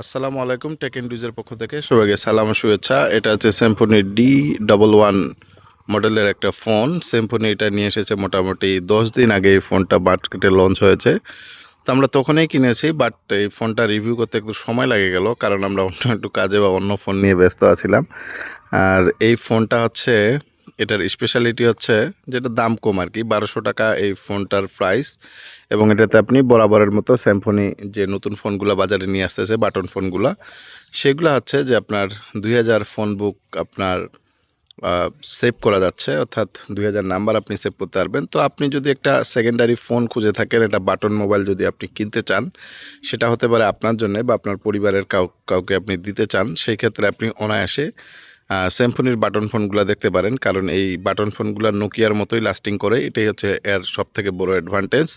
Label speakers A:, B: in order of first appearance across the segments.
A: আসসালামু আলাইকুম, টেক ইন্ডিউজের পক্ষ থেকে সবাইকে সালাম ও শুভেচ্ছা। এটা হচ্ছে সিম্ফনি D11 মডেলের একটা ফোন। সিম্ফনি এটা নিয়ে এসেছে মোটামুটি 10 দিন আগে। এই ফোনটা মার্কেটে লঞ্চ হয়েছে, তো আমরা তখনই কিনেছি, বাট এই ফোনটা রিভিউ করতে একটু সময় লাগে গেল, কারণ আমরা অন্য একটু কাজে বা অন্য ফোন নিয়ে ব্যস্ত আছিলাম। আর এই ফোনটা হচ্ছে, এটার স্পেশালিটি হচ্ছে যেটা দাম কম আর কি, 1200 টাকা এই ফোনটার প্রাইস। এবং এটাতে আপনি বরাবরের মতো স্যামসং যে নতুন ফোনগুলো বাজারে নিয়ে আসতেছে, বাটন ফোনগুলো, সেগুলো হচ্ছে যে আপনার 2000 ফোন বুক আপনার সেভ করা যাচ্ছে, অর্থাৎ 2000 নাম্বার আপনি সেভ করতে পারবেন। তো আপনি যদি একটা সেকেন্ডারি ফোন খুঁজে থাকেন, একটা বাটন মোবাইল যদি আপনি কিনতে চান, সেটা হতে পারে আপনার জন্য বা আপনার পরিবারের কাউকে আপনি দিতে চান, সেই ক্ষেত্রে আপনি অনায়াসে স্যামসংয়ের বাটন ফোনগুলো দেখতে পারেন, কারণ এই বাটন ফোনগুলো নোকিয়ার মতোই লাস্টিং করে। এটাই হচ্ছে এর সবথেকে বড় অ্যাডভান্টেজ।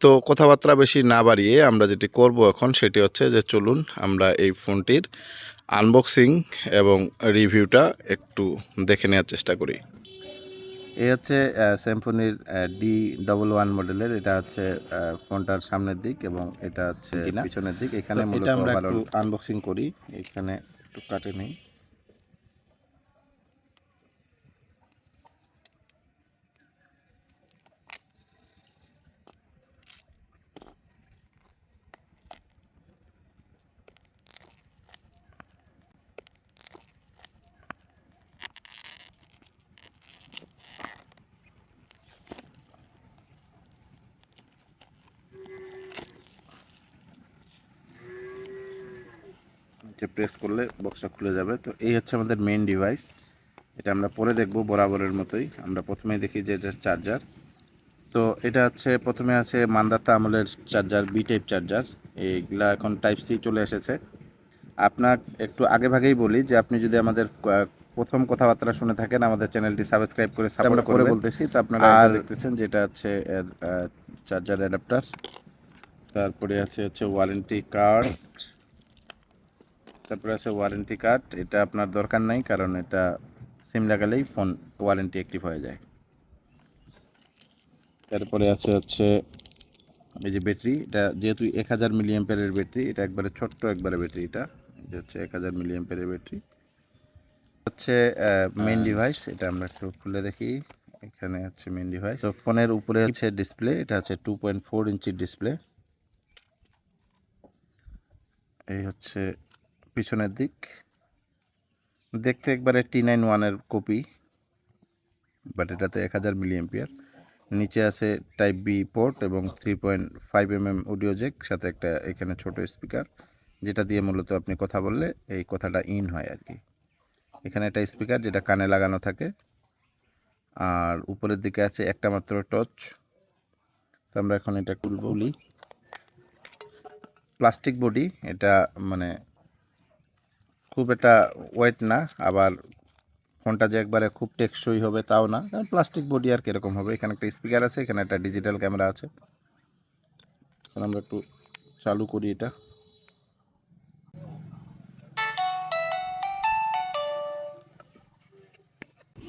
A: তো কথাবার্তা বেশি না বাড়িয়ে আমরা যেটি করব এখন, সেটি হচ্ছে যে চলুন আমরা এই ফোনটির আনবক্সিং এবং রিভিউটা একটু দেখে নেওয়ার চেষ্টা করি। এই হচ্ছে স্যামসংয়ের D11 মডেলের। এটা হচ্ছে ফোনটার সামনের দিক এবং এটা হচ্ছে পিছনের দিক। এখানে মূলত আমরা একটু আনবক্সিং করি। এখানে একটু কাটে নেই। প্রেস করলে বক্সটা খুলে যাবে। তো এই হচ্ছে আমাদের মেইন ডিভাইস। এটা আমরা পরে দেখব বরাবরের মতোই। আমরা প্রথমেই দেখি যে এটা চার্জার। তো এটা হচ্ছে প্রথমে আছে মান্দাতা আমলের চার্জার, বি টাইপ চার্জার। এইগুলা এখন টাইপ সি চলে এসেছে। আপনার একটু আগে ভাগেই বলি যে আপনি যদি আমাদের প্রথম কথাবার্তা শুনে থাকেন, আমাদের চ্যানেলটি সাবস্ক্রাইব করে সাপোর্ট করে বলতেছি। তো আপনারা আর দেখতেছেন যেটা হচ্ছে এর চার্জার অ্যাডাপ্টার। তারপরে হচ্ছে ওয়ারেন্টি কার্ড। তারপরে আছে ওয়ারেন্টি কার্ড। এটা আপনার দরকার নাই, কারণ এটা সিম লাগালেই ফোন ওয়ারেন্টি অ্যাক্টিভ হয়ে যায়। তারপরে হচ্ছে এই যে ব্যাটারি। এটা যেহেতু 1000 মিলিঅ্যাম্পিয়ারের ব্যাটারি, এটা একবারে ছোট্ট একবারে ব্যাটারি। এটা হচ্ছে 1000 মিলিঅ্যাম্পিয়ারের ব্যাটারি। হচ্ছে মেইন ডিভাইস। এটা আমরা একটু খুলে দেখি। এখানে হচ্ছে মেইন ডিভাইস। তো ফোনের উপরে হচ্ছে ডিসপ্লে। এটা হচ্ছে 2.4 ইঞ্চির ডিসপ্লে। এই হচ্ছে পিছনের দিক। দেখতে একবারে T91-এর কপি, বাট এটাতে 1000 মিলিঅ্যাম্পিয়ার। নিচে আছে টাইপ বি পোর্ট এবং 3.5 mm অডিও জ্যাক, সাথে একটা এখানে ছোট স্পিকার, যেটা দিয়ে মূলত আপনি কথা বললে এই কথাটা ইন হয় আর কি। এখানে একটা স্পিকার যেটা কানে লাগানো থাকে। আর উপরের দিকে আছে একটা মাত্র টর্চ। তো আমরা এখন এটা খুলি। প্লাস্টিক বডি এটা, মানে খুব একটা ওয়েট না, আবার ফোনটা যে একবারে খুব টেকসই হবে তাও না, কারণ প্লাস্টিক বডি আর কীরকম হবে। এখানে একটা স্পিকার আছে, এখানে একটা ডিজিটাল ক্যামেরা আছে। এখন আমরা একটু চালু করি এটা।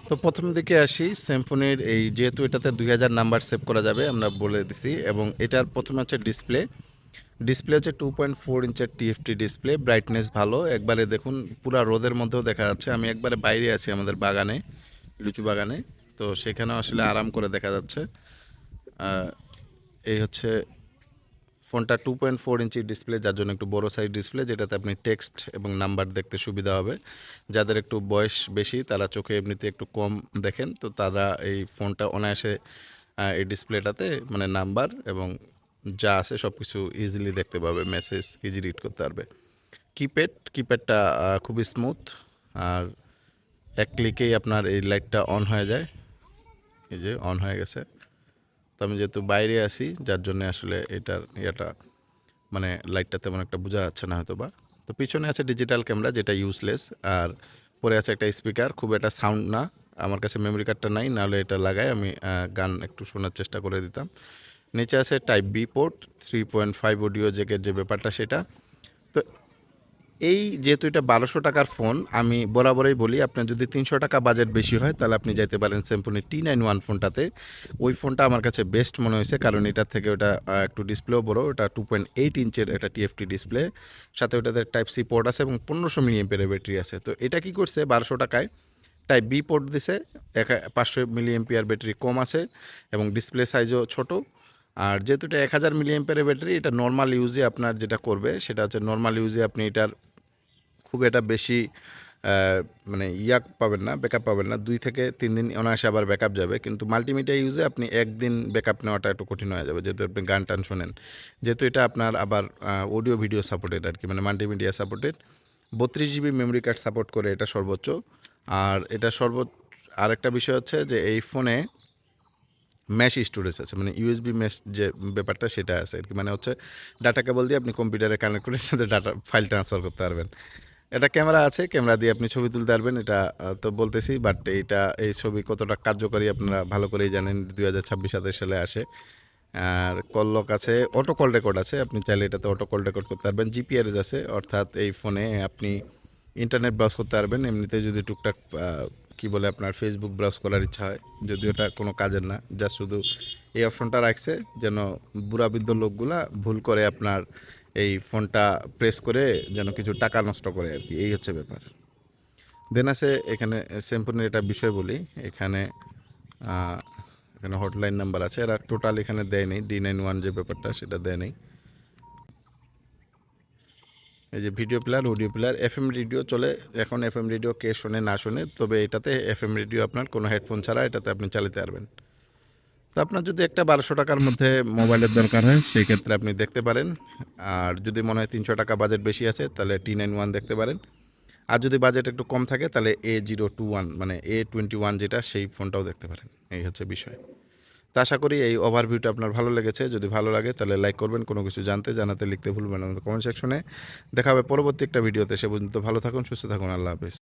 A: তো প্রথম দিকে আসি স্যামসংয়ের এই, যেহেতু এটাতে 2000 নাম্বার সেভ করা যাবে আমরা বলে দিছি, এবং এটার প্রথমে হচ্ছে ডিসপ্লে। ডিসপ্লে হচ্ছে 2.4 ইঞ্চের TFT ডিসপ্লে। ব্রাইটনেস ভালো, একবারে দেখুন পুরা রোদের মধ্যেও দেখা যাচ্ছে। আমি একবারে বাইরে আছি আমাদের বাগানে, লিচু বাগানে, তো সেখানেও আসলে আরাম করে দেখা যাচ্ছে। এই হচ্ছে ফোনটা 2.4 ইঞ্চি ডিসপ্লে, যার জন্য একটু বড় সাইজ ডিসপ্লে, যেটাতে আপনি টেক্সট এবং নাম্বার দেখতে সুবিধা হবে। যাদের একটু বয়স বেশি, তারা চোখে এমনিতে একটু কম দেখেন, তো তারা এই ফোনটা অনায়াসে এই ডিসপ্লেটাতে মানে নাম্বার এবং যা আছে সব কিছু ইজিলি দেখতে পাবে, মেসেজ ইজি রিড করতে পারবে। কিপ্যাডটা খুবই স্মুথ, আর এক ক্লিকেই আপনার এই লাইটটা অন হয়ে যায়। এই যে অন হয়ে গেছে। তো আমি যেহেতু বাইরে আছি, যার জন্য আসলে এটার ইয়েটা, মানে লাইটটা তেমন একটা বোঝা যাচ্ছে না হয়তো বা। তো পিছনে আছে ডিজিটাল ক্যামেরা, যেটা ইউজলেস। আর পরে আছে একটা স্পিকার, খুব একটা সাউন্ড না। আমার কাছে মেমোরি কার্ডটা নাই, নাহলে এটা লাগাই আমি গান একটু শোনার চেষ্টা করে দিতাম। নিচে আছে টাইপ বি পোর্ট, 3.5 অডিও জ্যাকের যে ব্যাপারটা সেটা। তো এই যেহেতু এটা 1200 টাকার ফোন, আমি বরাবরই বলি আপনার যদি 300 টাকা বাজেট বেশি হয় তাহলে আপনি যাইতে পারেন Symphony T91 ফোনটাতে। ওই ফোনটা আমার কাছে বেস্ট মনে হয়েছে, কারণ এটার থেকে ওটা একটু ডিসপ্লেও বড়, ওটা 2.8 ইঞ্চের একটা TFT ডিসপ্লে, সাথে ওটাতে টাইপ সি পোর্ট আছে এবং 1500 মিলিঅ্যাম্পিয়ারের ব্যাটারি আছে। তো এটা কি করছে 1200 টাকায় টাইপ বি পোর্ট দিছে, 500 মিলিঅ্যাম্পিয়ার ব্যাটারি কম আছে এবং ডিসপ্লে সাইজও ছোট। আর যেহেতু এটা 1000 মিলিঅ্যাম্পিয়ারের ব্যাটারি, এটা নর্মাল ইউজে আপনার যেটা করবে সেটা হচ্ছে নর্মাল ইউজে আপনি এটার খুব একটা বেশি মানে পাবেন না, ব্যাকআপ পাবেন না। 2 থেকে 3 দিন অনায়াসে আবার ব্যাকআপ যাবে, কিন্তু মাল্টিমিডিয়া ইউজে আপনি একদিন ব্যাকআপ নেওয়াটা একটু কঠিন হয়ে যাবে, যেহেতু আপনি গান টান শোনেন। যেহেতু এটা আপনার আবার অডিও ভিডিও সাপোর্টেড আর কি, মানে multimedia supported. 32 GB memory card support করে এটা সর্বোচ্চ। আর এটা আরেকটা বিষয় হচ্ছে যে এই ফোনে ম্যাশ স্টোরেজ আছে, মানে ইউএসবি ম্যাশ যে ব্যাপারটা সেটা আছে আর কি, মানে হচ্ছে ডাটা কেবল দিয়ে আপনি কম্পিউটারে কানেক্ট করে সাথে ডাটা ফাইল ট্রান্সফার করতে পারবেন। এটা ক্যামেরা আছে, ক্যামেরা দিয়ে আপনি ছবি তুলতে পারবেন, এটা তো বলতেছি, বাট এই ছবি কতটা কার্যকরী আপনারা ভালো করেই জানেন, 2026-27 সালে আসে। আর কল লক আছে, অটো কল রেকর্ড আছে, আপনি চাইলে এটাতে অটো কল রেকর্ড করতে পারবেন। জিপিআরএস আছে, অর্থাৎ এই ফোনে আপনি ইন্টারনেট ব্রাউজ করতে পারবেন। এমনিতে যদি টুকটাক কি বলে আপনার ফেসবুক ব্রাউজ করার ইচ্ছা হয়, যদিও এটা কোনো কাজের না, জাস্ট শুধু এই অপশনটা রাখছে যেন বুড়াবৃদ্ধ লোকগুলা ভুল করে আপনার এই ফোনটা প্রেস করে যেন কিছু টাকা নষ্ট করে আর কি, এই হচ্ছে ব্যাপার। দেন আছে এখানে স্যামসুংয়ের এটা বিষয় বলি, এখানে এখানে হটলাইন নাম্বার আছে, এরা টোটাল এখানে দেয় নেই, D91 যে ব্যাপারটা সেটা দেয় নেই। এই যে video player, audio player, FM radio চলে। এখন FM রেডিও কে শোনে না শোনে, তবে এটাতে FM রেডিও আপনার কোনো হেডফোন ছাড়া এটাতে আপনি চালাতে পারবেন। তো আপনার যদি একটা 1200 টাকার মধ্যে মোবাইলের দরকার হয় সেই ক্ষেত্রে আপনি দেখতে পারেন। আর যদি মনে হয় 300 টাকা বাজেট বেশি আছে তাহলে T91 দেখতে পারেন। আর যদি বাজেট একটু কম থাকে তাহলে A021 মানে A21 যেটা, সেই ফোনটাও দেখতে পারেন। এই হচ্ছে বিষয়। তো আশা করি এই ওভারভিউটা আপনার ভালো লেগেছে। যদি ভালো লাগে তাহলে লাইক করবেন, কোনো কিছু জানাতে লিখতে ভুলবেন না আমাদের কমেন্ট সেকশনে। দেখা হবে পরবর্তী একটা ভিডিওতে। সে পর্যন্ত ভালো থাকুন, সুস্থ থাকুন, আল্লাহ হাফেজ।